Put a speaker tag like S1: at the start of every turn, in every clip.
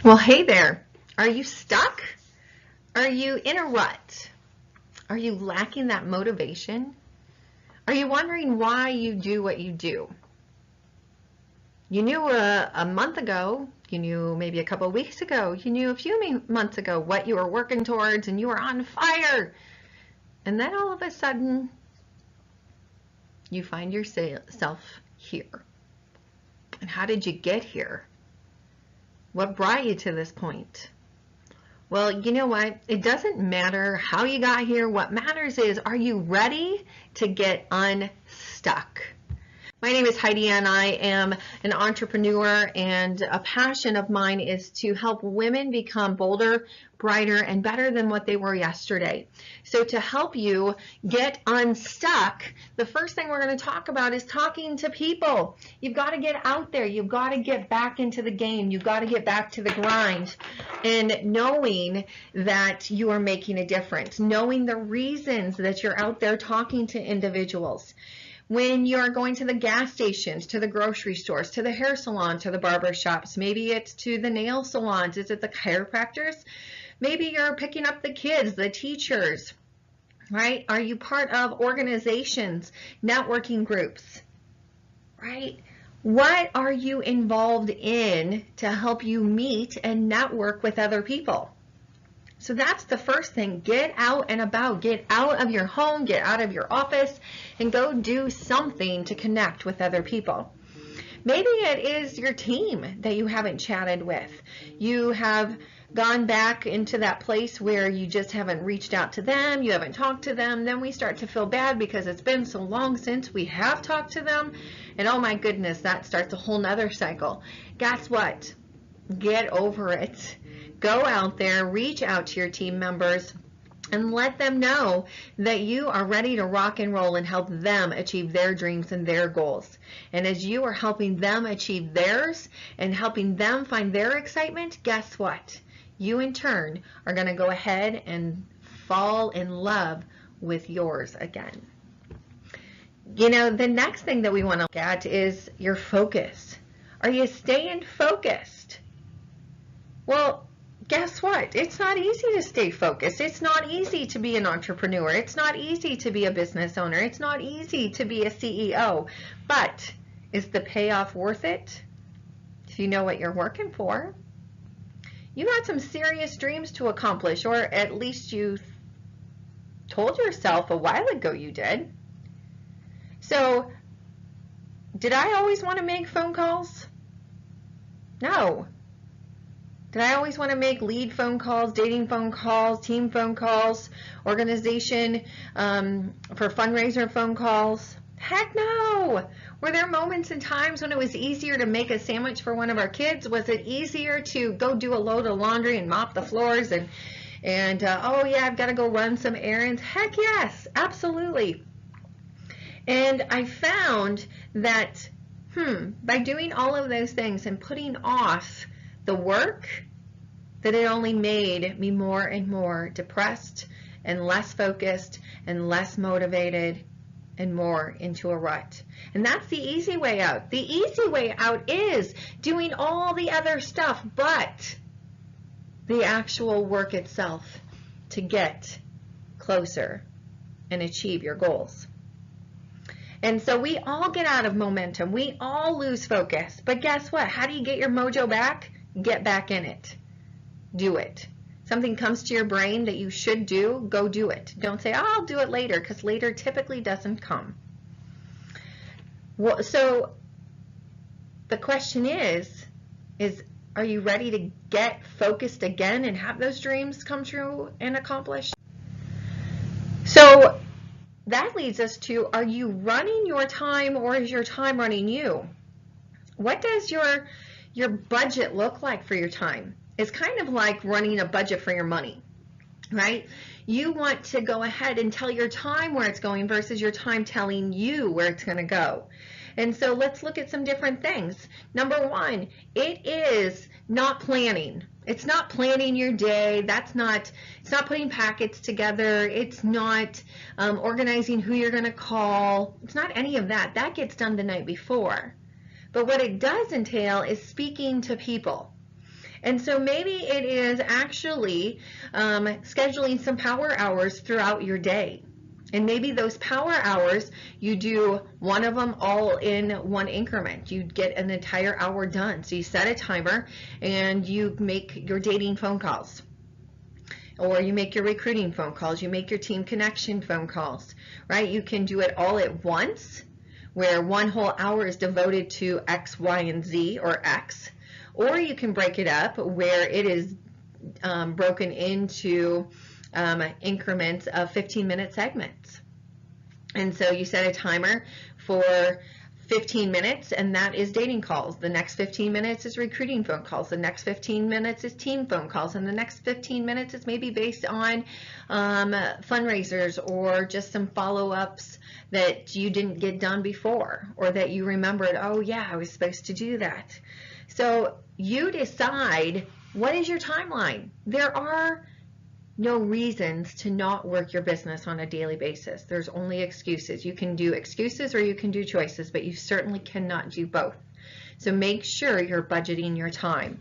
S1: Well, hey there. Are you stuck? Are you in a rut? Are you lacking that motivation? Are you wondering why you do what you do? You knew a month ago, you knew maybe a couple of weeks ago, you knew a few months ago what you were working towards and you were on fire. And then all of a sudden, you find yourself here. And how did you get here? What brought you to this point? Well, you know what? It doesn't matter how you got here. What matters is, are you ready to get unstuck? My name is Heidi and I am an entrepreneur, and a passion of mine is to help women become bolder, brighter, and better than what they were yesterday. So to help you get unstuck, the first thing we're going to talk about is talking to people. You've got to get out there. You've got to get back into the game. You've got to get back to the grind, and knowing that you are making a difference, knowing the reasons that you're out there talking to individuals. When you're going to the gas stations, to the grocery stores, to the hair salon, to the barber shops, maybe it's to the nail salons, is it the chiropractors? Maybe you're picking up the kids, the teachers, right? Are you part of organizations, networking groups, right? What are you involved in to help you meet and network with other people? So that's the first thing. Get out and about. Get out of your home, get out of your office, and go do something to connect with other people. Maybe it is your team that you haven't chatted with. You have gone back into that place where you just haven't reached out to them, you haven't talked to them. Then we start to feel bad because it's been so long since we have talked to them. And oh my goodness, that starts a whole nother cycle. Guess what? Get over it. Go out there, reach out to your team members, and let them know that you are ready to rock and roll and help them achieve their dreams and their goals. And as you are helping them achieve theirs and helping them find their excitement, guess what? You in turn are going to go ahead and fall in love with yours again. You know, the next thing that we want to look at is your focus. Are you staying focused? Well, guess what? It's not easy to stay focused. It's not easy to be an entrepreneur. It's not easy to be a business owner. It's not easy to be a CEO. But is the payoff worth it? If you know what you're working for. You got some serious dreams to accomplish, or at least you told yourself a while ago you did. So, did I always want to make phone calls? No. Did I always want to make lead phone calls, dating phone calls, team phone calls, organization for fundraiser phone calls? Heck no! Were there moments and times when it was easier to make a sandwich for one of our kids? Was it easier to go do a load of laundry and mop the floors and oh yeah, I've got to go run some errands? Heck yes, absolutely. And I found that by doing all of those things and putting off the work, that it only made me more and more depressed and less focused and less motivated and more into a rut. And that's the easy way out. The easy way out is doing all the other stuff, but the actual work itself to get closer and achieve your goals. And so we all get out of momentum. We all lose focus. But guess what? How do you get your mojo back? Get back in it. Do it. Something comes to your brain that you should do, go do it. Don't say, oh, I'll do it later, because later typically doesn't come. Well, so the question is are you ready to get focused again and have those dreams come true and accomplished? So that leads us to, are you running your time, or is your time running you? What does your budget look like for your time? It's kind of like running a budget for your money, right? You want to go ahead and tell your time where it's going versus your time telling you where it's going to go. And so let's look at some different things. Number one, it is not planning. It's not planning your day. It's not putting packets together. It's not organizing who you're going to call. It's not any of that. That gets done the night before. But what it does entail is speaking to people. And so maybe it is actually scheduling some power hours throughout your day. And maybe those power hours, you do one of them all in one increment. You get an entire hour done. So you set a timer and you make your dating phone calls, or you make your recruiting phone calls, you make your team connection phone calls, right? You can do it all at once, where one whole hour is devoted to X, Y, and Z, or X. Or you can break it up where it is broken into increments of 15-minute segments. And so you set a timer for 15 minutes, and that is dating calls. The next 15 minutes is recruiting phone calls. The next 15 minutes is team phone calls. And the next 15 minutes is maybe based on fundraisers or just some follow-ups that you didn't get done before, or that you remembered, oh yeah, I was supposed to do that. So you decide, what is your timeline? There are no reasons to not work your business on a daily basis. There's only excuses. You can do excuses or you can do choices, but you certainly cannot do both. So make sure you're budgeting your time.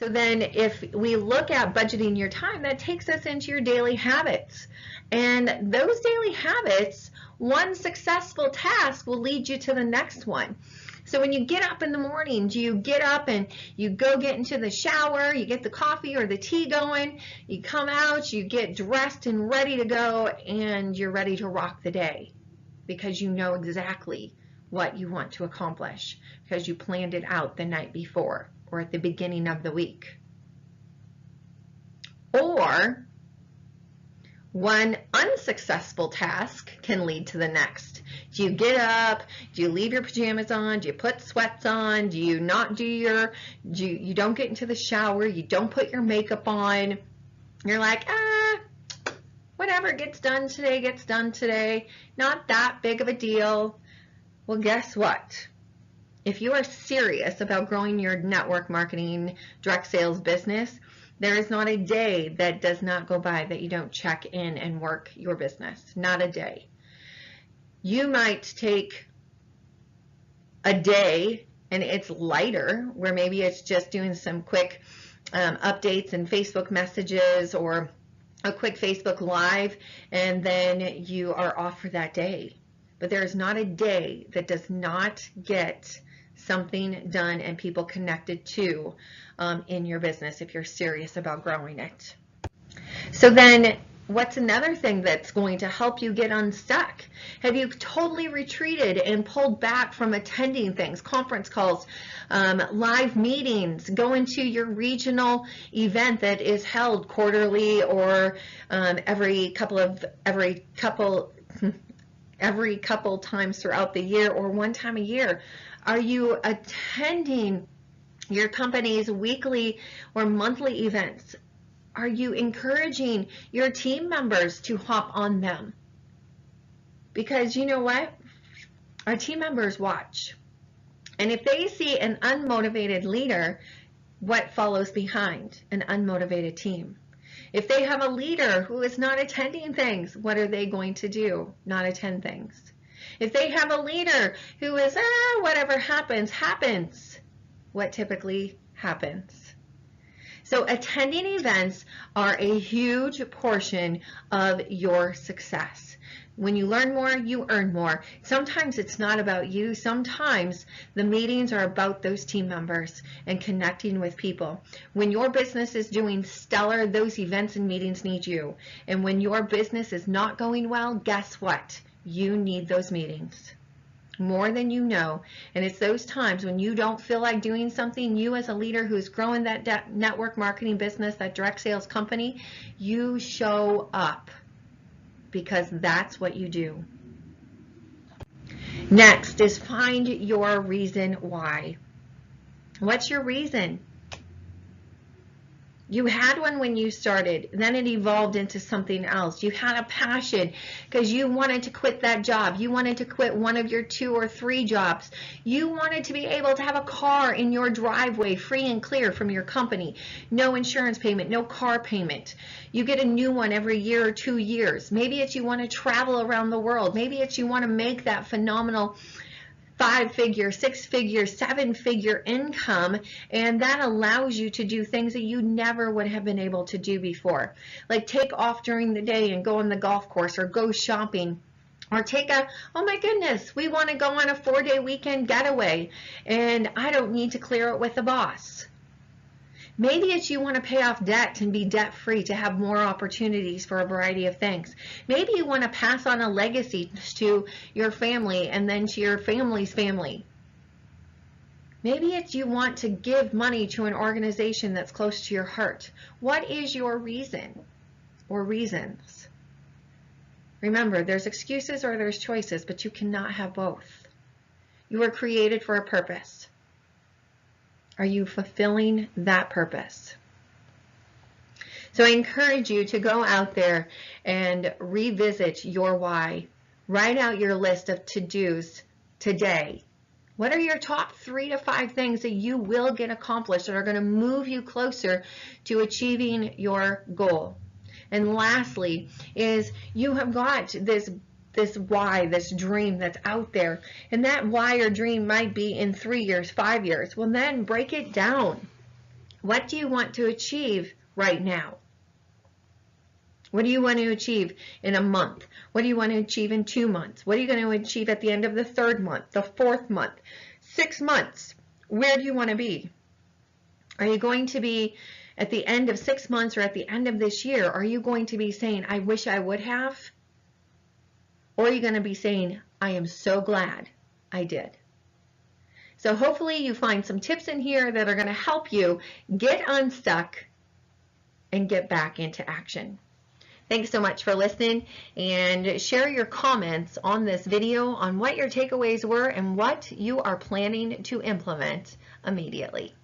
S1: So then if we look at budgeting your time, that takes us into your daily habits. And those daily habits, one successful task will lead you to the next one. So when you get up in the morning, do you get up and you go get into the shower, you get the coffee or the tea going, you come out, you get dressed and ready to go, and you're ready to rock the day because you know exactly what you want to accomplish because you planned it out the night before or at the beginning of the week? Or one unsuccessful task can lead to the next. Do you get up? Do you leave your pajamas on? Do you put sweats on? Do you not do you don't get into the shower? You don't put your makeup on? You're like, whatever gets done today, gets done today. Not that big of a deal. Well, guess what? If you are serious about growing your network marketing, direct sales business, there is not a day that does not go by that you don't check in and work your business. Not a day. You might take a day and it's lighter, where maybe it's just doing some quick updates and Facebook messages or a quick Facebook Live, and then you are off for that day. But there is not a day that does not get something done and people connected to in your business if you're serious about growing it. So then what's another thing that's going to help you get unstuck? Have you totally retreated and pulled back from attending things, conference calls, live meetings, going to your regional event that is held quarterly or every couple times throughout the year or one time a year? Are you attending your company's weekly or monthly events? Are you encouraging your team members to hop on them? Because you know what? Our team members watch. And if they see an unmotivated leader, what follows behind? An unmotivated team. If they have a leader who is not attending things, what are they going to do? Not attend things. If they have a leader who is, whatever happens, happens, what typically happens? So attending events are a huge portion of your success. When you learn more, you earn more. Sometimes it's not about you. Sometimes the meetings are about those team members and connecting with people. When your business is doing stellar, those events and meetings need you. And when your business is not going well, guess what? You need those meetings more than you know. And it's those times when you don't feel like doing something, you as a leader who's growing that network marketing business, that direct sales company, you show up because that's what you do. Next is find your reason why. What's your reason? You had one when you started, then it evolved into something else. You had a passion because you wanted to quit that job. You wanted to quit one of your 2 or 3 jobs. You wanted to be able to have a car in your driveway free and clear from your company. No insurance payment, no car payment. You get a new one every year or 2 years. Maybe it's you want to travel around the world. Maybe it's you want to make that phenomenal 5-figure, 6-figure, 7-figure income, and that allows you to do things that you never would have been able to do before. Like take off during the day and go on the golf course or go shopping. Or take oh my goodness, we want to go on a 4-day weekend getaway and I don't need to clear it with the boss. Maybe it's you want to pay off debt and be debt free to have more opportunities for a variety of things. Maybe you want to pass on a legacy to your family and then to your family's family. Maybe it's you want to give money to an organization that's close to your heart. What is your reason or reasons? Remember, there's excuses or there's choices, but you cannot have both. You were created for a purpose. Are you fulfilling that purpose? So I encourage you to go out there and revisit your why. Write out your list of to-dos today. What are your top 3 to 5 things that you will get accomplished that are going to move you closer to achieving your goal? And lastly is you have got this why, this dream that's out there. And that why or dream might be in 3 years, 5 years. Well, then break it down. What do you want to achieve right now? What do you want to achieve in a month? What do you want to achieve in 2 months? What are you going to achieve at the end of the 3rd month, the 4th month, 6 months? Where do you want to be? Are you going to be at the end of 6 months or at the end of this year? Are you going to be saying, I wish I would have? Or are you going to be saying, I am so glad I did? So hopefully you find some tips in here that are going to help you get unstuck and get back into action. Thanks so much for listening, and share your comments on this video on what your takeaways were and what you are planning to implement immediately.